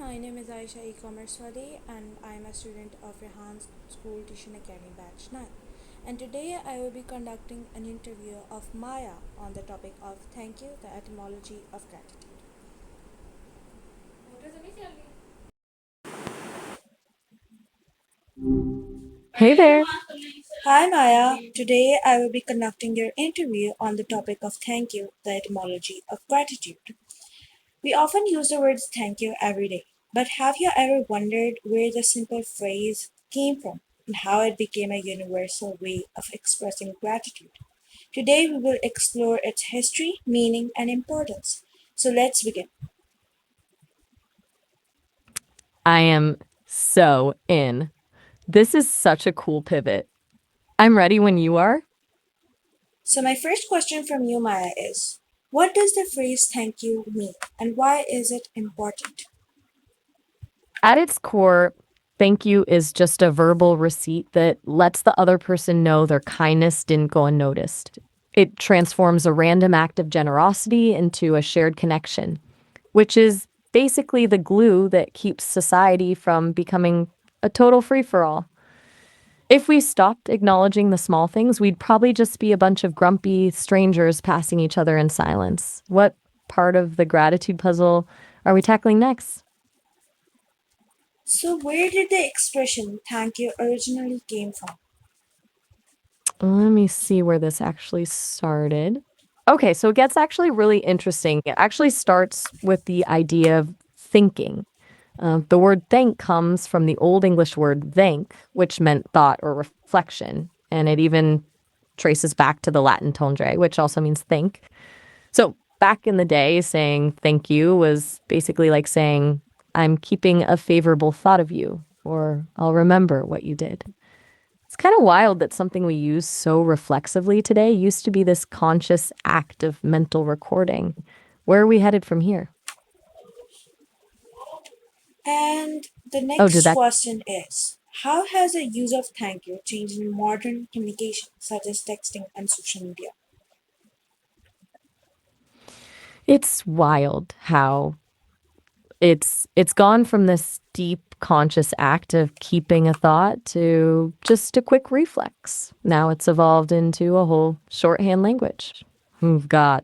my name is ayeshahassan.EcommerceWali and I am a student of Rehan's School Tuition Academy Batch 9. And today I will be conducting an interview of Maya on the topic of thank you, the etymology of gratitude. Hey there. Hi Maya, today I will be conducting your interview on the topic of thank you, the etymology of gratitude. We often use the words thank you every day, but have you ever wondered where the simple phrase came from and how it became a universal way of expressing gratitude? Today we will explore its history, meaning, and importance. So let's begin. I am so in. This is such a cool pivot. I'm ready when you are. So, my first question from you, Maya, is what does the phrase thank you mean and why is it important? At its core, thank you is just a verbal receipt that lets the other person know their kindness didn't go unnoticed. It transforms a random act of generosity into a shared connection, which is basically the glue that keeps society from becoming a total free for all. If we stopped acknowledging the small things, we'd probably just be a bunch of grumpy strangers passing each other in silence. What part of the gratitude puzzle are we tackling next? So, where did the expression thank you originally came from? Let me see where this actually started. Okay, so it gets actually really interesting. It actually starts with the idea of thinking. The word thank comes from the Old English word thank, which meant thought or reflection. And it even traces back to the Latin tondre, which also means think. So back in the day, saying thank you was basically like saying, I'm keeping a favorable thought of you, or I'll remember what you did. It's kind of wild that something we use so reflexively today used to be this conscious act of mental recording. Where are we headed from here? And the Oh, did next that? question is how has the use of thank you changed in modern communication, such as texting and social media? It's wild how it's gone from this deep conscious act of keeping a thought to just a quick reflex. Now it's evolved into a whole shorthand language. We've got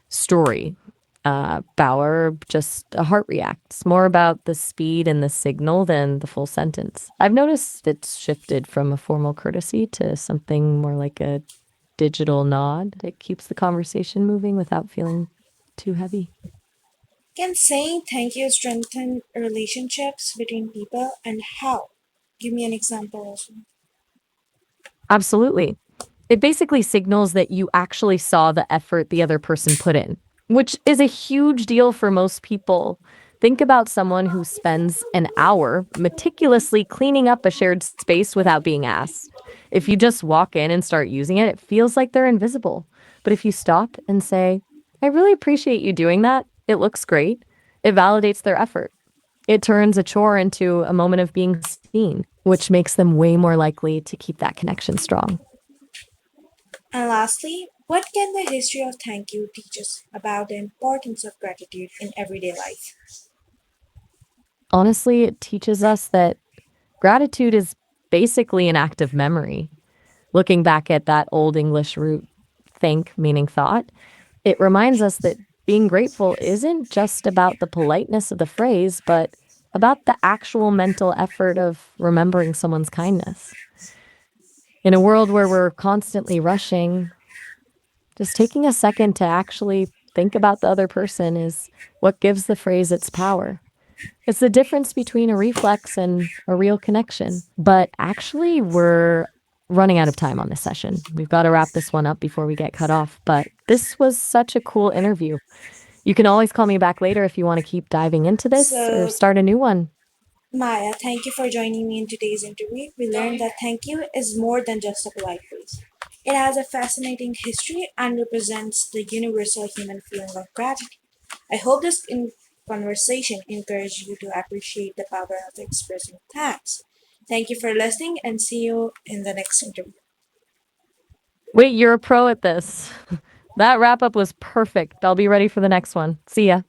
story, Bauer, just a heart reacts, more about the speed and the signal than the full sentence. I've noticed it's shifted from a formal courtesy to something more like a digital nod. It keeps the conversation moving without feeling too heavy. Can saying thank you strengthen relationships between people and how? Give me an example also. Absolutely. It basically signals that you actually saw the effort the other person put in, which is a huge deal for most people. Think about someone who spends an hour meticulously cleaning up a shared space without being asked. If you just walk in and start using it, it feels like they're invisible. But if you stop and say, I really appreciate you doing that, it looks great, it validates their effort. It turns a chore into a moment of being seen, which makes them way more likely to keep that connection strong. And lastly, what can the history of thank you teach us about the importance of gratitude in everyday life? Honestly, it teaches us that gratitude is basically an act of memory. Looking back at that old English root, think, meaning thought, it reminds us that being grateful isn't just about the politeness of the phrase, but about the actual mental effort of remembering someone's kindness. In a world where we're constantly rushing, just taking a second to actually think about the other person is what gives the phrase its power. It's the difference between a reflex and a real connection. But actually, we're running out of time on this session. We've got to wrap this one up before we get cut off. But this was such a cool interview. You can always call me back later if you want to keep diving into this or So, start a new one. Maya, thank you for joining me in today's interview. We learned that thank you is more than just a polite phrase. It has a fascinating history and represents the universal human feeling of gratitude. I hope this conversation encouraged you to appreciate the power of expressing thanks. Thank you for listening and see you in the next interview. Wait, you're a pro at this. That wrap up was perfect. I'll be ready for the next one. See ya.